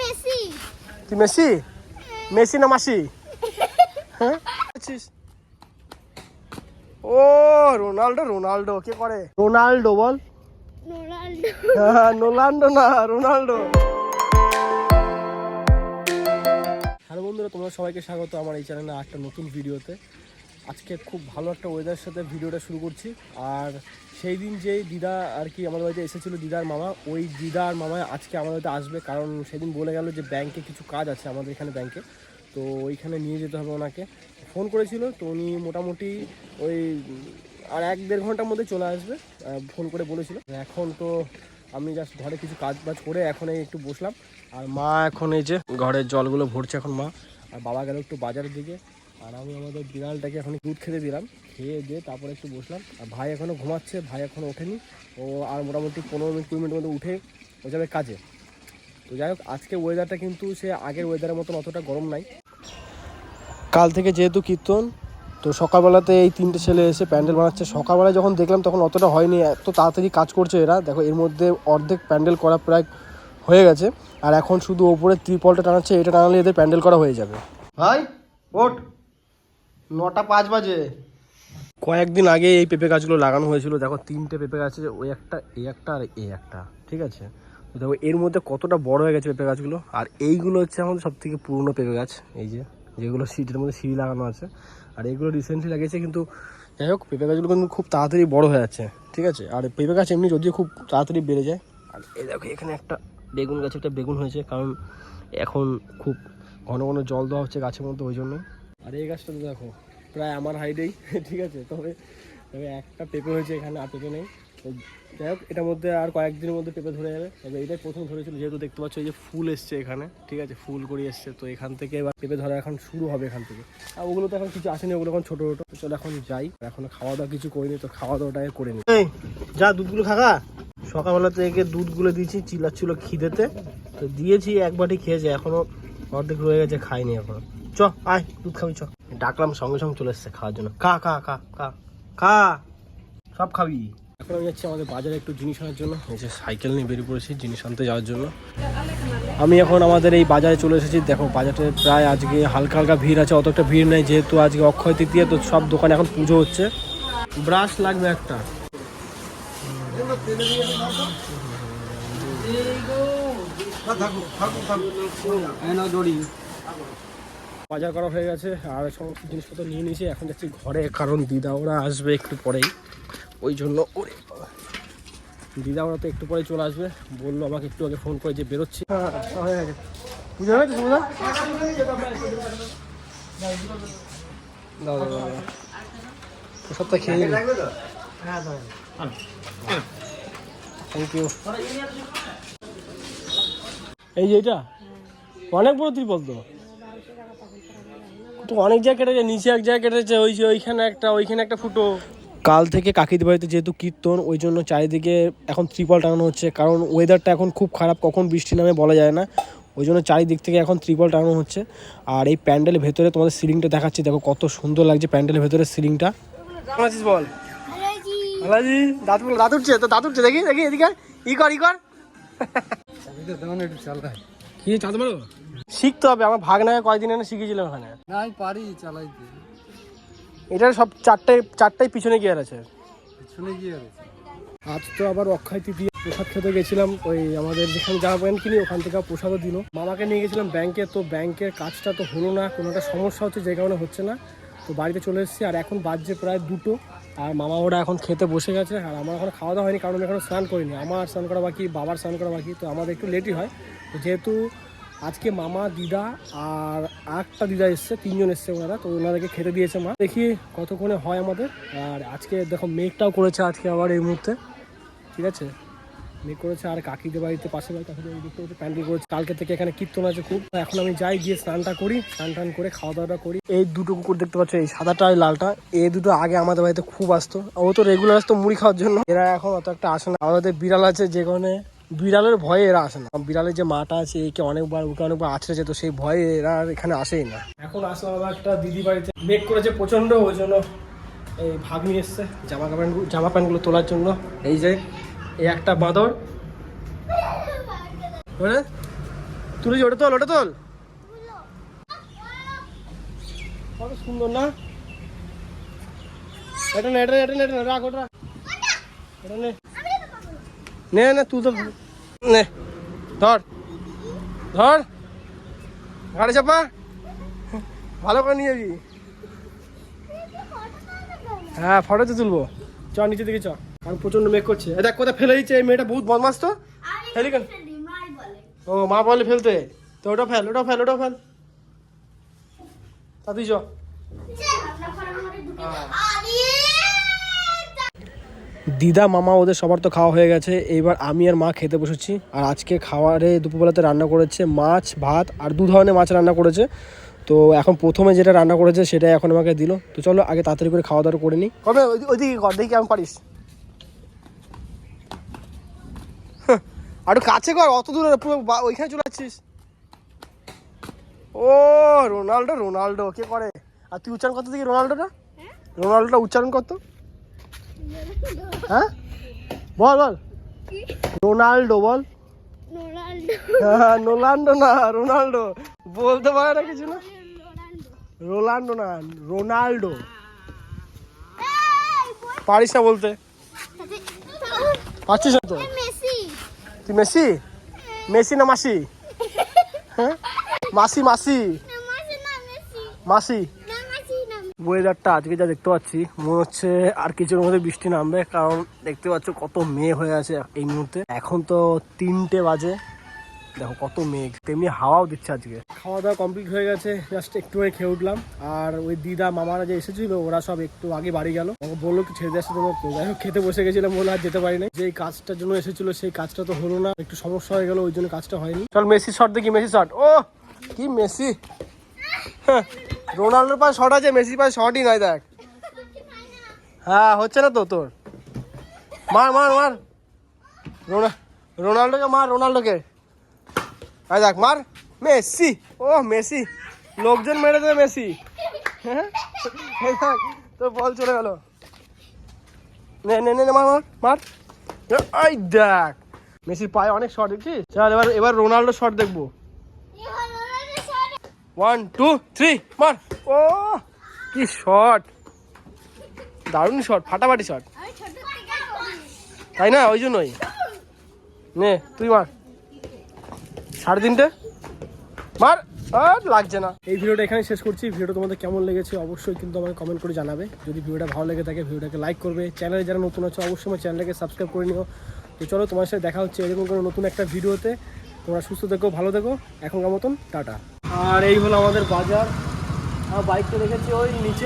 Messi. তুই Messi? Messi না মাসি? হ্যাঁ ও রোনাল্ডো। রোনাল্ডো কে করে? রোনাল্ডো বল। রোনাল্ডো না রোনাল্ডো। হ্যালো বন্ধুরা, তোমরা সবাইকে স্বাগত আমার এই চ্যানেলে একটা নতুন ভিডিওতে। আজকে খুব ভালো একটা ওয়েদারের সাথে ভিডিওটা শুরু করছি। আর সেই দিন যেই দিদা আর কি আমাদের বাড়িতে এসেছিলো, দিদার মামা, ওই দিদার মামা আজকে আমাদের বাড়িতে আসবে। কারণ সেদিন বলে গেল যে ব্যাংকে কিছু কাজ আছে আমাদের এখানে ব্যাংকে, তো ওইখানে নিয়ে যেতে হবে ওনাকে। ফোন করেছিল, তো উনি মোটামুটি ওই আর 1-1.5 ঘন্টার মধ্যে চলে আসবে ফোন করে বলেছিল। এখন তো আমি জাস্ট ঘরে কিছু কাজ বাজ করে এখন এই একটু বসলাম। আর মা এখন এই যে ঘরের জলগুলো ভরছে এখন মা। আর বাবা গেল একটু বাজারের দিকে। আর আমি আমাদের বিড়ালটাকে এখন দুধ খেতে দিলাম, খেয়ে দিয়ে তারপরে একটু বসলাম। আর ভাই এখনও ঘুমাচ্ছে, ভাই এখনও ওঠেনি। ও আর মোটামুটি 15-20 মিনিটের মধ্যে উঠে ও যাবে কাজে। তো যাই হোক, আজকে ওয়েদারটা কিন্তু সে আগের ওয়েদারের মতন অতটা গরম নাই। কাল থেকে যেহেতু কীর্তন, তো সকালবেলাতে এই 3টে ছেলে এসে প্যান্ডেল বানাচ্ছে। সকালবেলায় যখন দেখলাম তখন অতটা হয়নি, এত তাড়াতাড়ি কাজ করছে এরা। দেখো এর মধ্যে অর্ধেক প্যান্ডেল করা প্রায় হয়ে গেছে। আর এখন শুধু ওপরে ত্রিপলটা টানাচ্ছে, এটা টানালে এদের প্যান্ডেল করা হয়ে যাবে। ভাই ওঠ, 9টা 5 বাজে। কয়েকদিন আগে এই পেঁপে গাছগুলো লাগানো হয়েছিল। দেখো 3টে পেঁপে গাছ আছে, ওই একটা, এই একটা আর এই একটা, ঠিক আছে? তো দেখো এর মধ্যে কতটা বড় হয়ে গেছে পেঁপে গাছগুলো। আর এইগুলো হচ্ছে আমাদের সবথেকে পুরনো পেঁপে গাছ, এই যে যেগুলো সিটের মধ্যে সিঁড়ি লাগানো আছে। আর এইগুলো রিসেন্টলি লাগিয়েছে, কিন্তু যাই হোক পেঁপে গাছগুলো কিন্তু খুব তাড়াতাড়ি বড় হয়ে যাচ্ছে, ঠিক আছে? আর পেঁপে গাছ এমনি যদিও খুব তাড়াতাড়ি বেড়ে যায়। আর এই দেখো এখানে একটা বেগুন গাছে একটা বেগুন হয়েছে, কারণ এখন খুব ঘন ঘন জল দেওয়া হচ্ছে গাছের মধ্যে, ওই জন্যই। আর এই গাছটা তো দেখো প্রায় আমার হাইটেই, ঠিক আছে? তবে একটা পেঁপে হয়েছে এখানে, আর পেঁপে নেই। তো যাই হোক, এটার মধ্যে আর কয়েকদিনের মধ্যে পেঁপে ধরে যাবে। তবে এটাই প্রথম ধরেছিল, যেহেতু দেখতে পাচ্ছ এই যে ফুল এসছে এখানে, ঠিক আছে? ফুল করে এসছে, তো এখান থেকে এবার পেঁপে ধরা এখন শুরু হবে এখান থেকে। আর ওগুলো তো এখন কিছু আসেনি, ওগুলো এখন ছোটো ছোটো। চলো এখন যাই, এখন খাওয়া দাওয়া কিছু করিনি, তো খাওয়া দাওয়াটাই করে নি। এই যা দুধগুলো খাগা। সকালবেলা থেকে দুধগুলো দিয়েছি, চিল্লাচ্ছিল খিদেতে, তো দিয়েছি, এক বাটি খেয়েছে, এখনো অর্ধেক রয়ে গেছে, খাইনি এখনো। চ আয় দুধ খাবি, চ। ডাকলাম সঙ্গে সঙ্গে চলে এসছে খাওয়ার জন্য। খা খা খা খা খা, সব খাবি। এখন আমি যাচ্ছি আমাদের বাজারে একটু জিনিস আনার জন্য। এই যে সাইকেল নিয়ে বেরিয়ে পড়েছি জিনিস আনতে যাওয়ার জন্য। আমি এখন আমাদের এই বাজারে চলে এসেছি। দেখো বাজারে প্রায় আজকে হালকা হালকা ভিড় আছে, অত একটা ভিড় নেই, যেহেতু আজকে অক্ষয় তৃতীয়া, তো সব দোকানে এখন পুজো হচ্ছে। ব্রাশ লাগবে একটা। বাজার করা হয়ে গেছে আর সমস্ত জিনিসপত্র নিয়ে নিয়েছি। এখন যাচ্ছি ঘরে, কারণ দিদা ওরা আসবে একটু পরেই, ওই জন্য। ওরে দিদা ওরা তো একটু পরেই চলে আসবে, বললো আমাকে একটু আগে ফোন করে যে বেরোচ্ছি। হয়ে গেছে বুঝে গেছে সুবিধা। সবটা খেয়ে নিন। Thank you. এই যে এটা অনেক বড় ত্রিপল, তো অনেক জায়গায় কেটেছে, নিচে এক জায়গায় কেটেছে, ওই যে ওইখানে একটা ফুটো। কাল থেকে কাকিদের বাড়িতে যেহেতু কীর্তন, ওই জন্য চারিদিকে এখন ত্রিপল টাঙানো হচ্ছে। কারণ ওয়েদারটা এখন খুব খারাপ, কখন বৃষ্টি নামে বলা যায় না, ওই জন্য চারিদিক থেকে এখন ত্রিপল টাঙানো হচ্ছে। আর এই প্যান্ডেলের ভেতরে তোমাদের সিলিংটা দেখাচ্ছি, দেখো কত সুন্দর লাগছে প্যান্ডেলের ভেতরে সিলিংটা। কেমন আছিস বল? ভালোজি। দাঁত উঠছে, তো দাঁত উঠছে, দেখি দেখি এদিকে ই কর কি চাঁদ মারো। শিখতে হবে, আমার ভাগনায় কয়েকদিন এনে শিখেছিলাম ওখানে। না আমি পারি চালাইতে। এটার সব চারটাই পিছনে গিয়ার আছে। পিছনে গিয়ার আছে। আজ তো আবার অক্ষয় তৃতীয়া, প্রসাদ খেতে গেছিলাম। ওই আমাদের যেখানে জামা প্যান্ট কিনি ওখান থেকে প্রসাদও দিল। মামাকে নিয়ে গেছিলাম ব্যাংকে, তো ব্যাংকের কাজটা তো হলো না, কোনো একটা সমস্যা হচ্ছে যে কারণে হচ্ছে না। তো বাড়িতে চলে এসেছি, আর এখন বাজছে প্রায় 2টো। আর মামা ওরা এখন খেতে বসে গেছে, আর আমার এখন খাওয়া দাওয়া হয়নি, কারণ আমি এখনো স্নান করিনি। আমার স্নান করা বাকি, বাবার স্নান করা বাকি, তো আমাদের একটু লেটই হয়। তো যেহেতু আজকে মামা, দিদা আর একটা দিদা এসছে, 3জন এসছে ওনারা, তো ওনাদেরকে খেতে দিয়েছে মা। দেখি কতক্ষণে হয় আমাদের। আর আজকে দেখো মেঘটাও করেছে আজকে আবার এই মুহূর্তে, ঠিক আছে? মেঘ করেছে। আর কাকিদের বাড়িতে, পাশের বাড়ি কাকিদের বাড়ি দেখতে হচ্ছে প্যান্ডেল করেছে। কালকে থেকে এখানে কীর্তন আছে খুব। এখন আমি যাই, গিয়ে স্নানটা করি, স্নান করে খাওয়া দাওয়াটা করি। এই 2টো কুকুর দেখতে পাচ্ছ, এই সাদাটা আর লালটা, এই 2টো আগে আমাদের বাড়িতে খুব আসতো। ও তো রেগুলার আসতো মুড়ি খাওয়ার জন্য, এরা এখন অত একটা আসে না। আমাদের বিড়াল আছে, যে কারণে বিড়ালের ভয়ে এরা আসে না। বিড়ালের যে মাটা আছে, একে অনেকবার আছড়েছে, তো সেই ভয়ে এরা এখানে আসেই না। এখন আসলাম আবার একটা দিদি বাড়িতে, মেঘ করেছে প্রচন্ড, ওই জন্য এই ভাগ্নি এসছে জামা প্যান্টগুলো তোলার জন্য। এই যে এই একটা বাঁদর, তুলেছি, ওটা তোল, ওটা তোল। কত সুন্দর না? এটা নে, এটা নে, এটা নে, এটা নে, রাখ ওটা, এটা নে, নে নে তুই তো নে, ধর ধর, গাড়ি চাপা, ভালো করে নিয়ে যাবি। হ্যাঁ ফটো তো তুলবো, চ নিচে দিকে চ, কারণ প্রচন্ড মেঘ করছে। দেখ কোথায় ফেলে দিচ্ছে, এই মেয়েটা বহুত বদমাস তো। ফেলি কেন? ও মা বলে ফেলতে, তো ওটা ফেল, ওটা ফেল, ওটা ফেল, তা তুই চ। দিদা মামা ওদের সবার তো খাওয়া হয়ে গেছে, এইবার আমি আর মা খেতে বসেছি। আর আজকে খাবারে দুপুরবেলাতে রান্না করেছে মাছ ভাত আর 2 ধরনের মাছ রান্না করেছে। তো এখন প্রথমে যেটা রান্না করেছে সেটাই এখন আমাকে দিল। তো চলো আগে তাড়াতাড়ি করে খাওয়া দাওয়া করে নিই। কবে ওইদিকে কর, দেখি কেমন পারিস। আরো কাছে কর, অত দূরে পুরো ওইখানে চলে যাচ্ছিস। ও রোনাল্ডো, রোনাল্ডো কে করে? আর তুই উচ্চারণ করতে দেখি রোনাল্ডোটা, রোনাল্ডোটা উচ্চারণ করতো। হ্যাঁ বল বল, রোনাল্ডো বল। হ্যাঁ রোনাল্ডো না, রোনাল্ডো বলতে পারে না কিছু না। রোনাল্ডো না, রোনাল্ডো। পারিস না বলতে? পারছিস না তো? তুই মেসি? মেসি না মাসি? হ্যাঁ মাসি, মাসি, মাসি। ওয়েদারটা আজকে যা দেখতে পাচ্ছি মনে হচ্ছে আর কিছুর মধ্যে বৃষ্টি নামবে, কারণ দেখতে পাচ্ছ কত মেঘ হয়ে আছে এই মুহূর্তে। এখন তো 3টে বাজে, দেখো কত মেঘ, তেমনি হাওয়াও দিচ্ছে আজকে। খাওয়া দাওয়া কমপ্লিট হয়ে গেছে, জাস্ট একটু আগে খেয়ে উঠলাম। আর ওই দিদা মামারা যে এসেছিল ওরা সব একটু আগে বাড়ি গেল, আমাকে বললো কি ছেড়ে দিয়ে আসতে তোমার। তো যাই হোক খেতে বসে গেছিলাম, বলে আর যেতে পারি না। যে কাজটার জন্য এসেছিল সেই কাজটা তো হলো না, একটু সমস্যা হয়ে গেল, ওই জন্য কাজটা হয়নি। চল মেসি শট দেখি, মেসি শট। ও কি মেসি, রোনাল্ডোর পাশে শট আছে, মেসির পাশে শটই নাই দেখ। হ্যাঁ হচ্ছে না তো তোর, মার মার মার, রোনাল্ডোকে মার, রোনাল্ডোকে। আয় দেখ মার, মেসি, ও মেসি, লোকজন মেরে দেবে মেসি। হ্যাঁ তো বল চলে গেল, নে নে নে মার মার মার। এই দেখ মেসির পায়ে অনেক শট দেখছিস। চল এবার এবার রোনাল্ডো শট দেখবো। 1 2 3 মার। ও কি শট, দারুণ শট, ফাটাফাটি শট, তাই না? ওই জন্যই নে তুই মার, 3.5 মার। আর লাগছে না। এই ভিডিওটা এখানে শেষ করছি। ভিডিওটা তোমাদের কেমন লেগেছে অবশ্যই কিন্তু আমাকে কমেন্ট করে জানাবে। যদি ভিডিওটা ভালো লেগে থাকে ভিডিওটাকে লাইক করবে, চ্যানেলে যারা নতুন আছে অবশ্যই আমার চ্যানেলটাকে সাবস্ক্রাইব করে নিও। তো চলো তোমার সাথে দেখা হচ্ছে এরকম কোনো নতুন একটা ভিডিওতে। তোমরা সুস্থ থেকো, ভালো থেকো, এখনকার মতন টাটা। আর এই হলো আমাদের বাজার, আর বাইকটা রেখেছি ওই নিচে।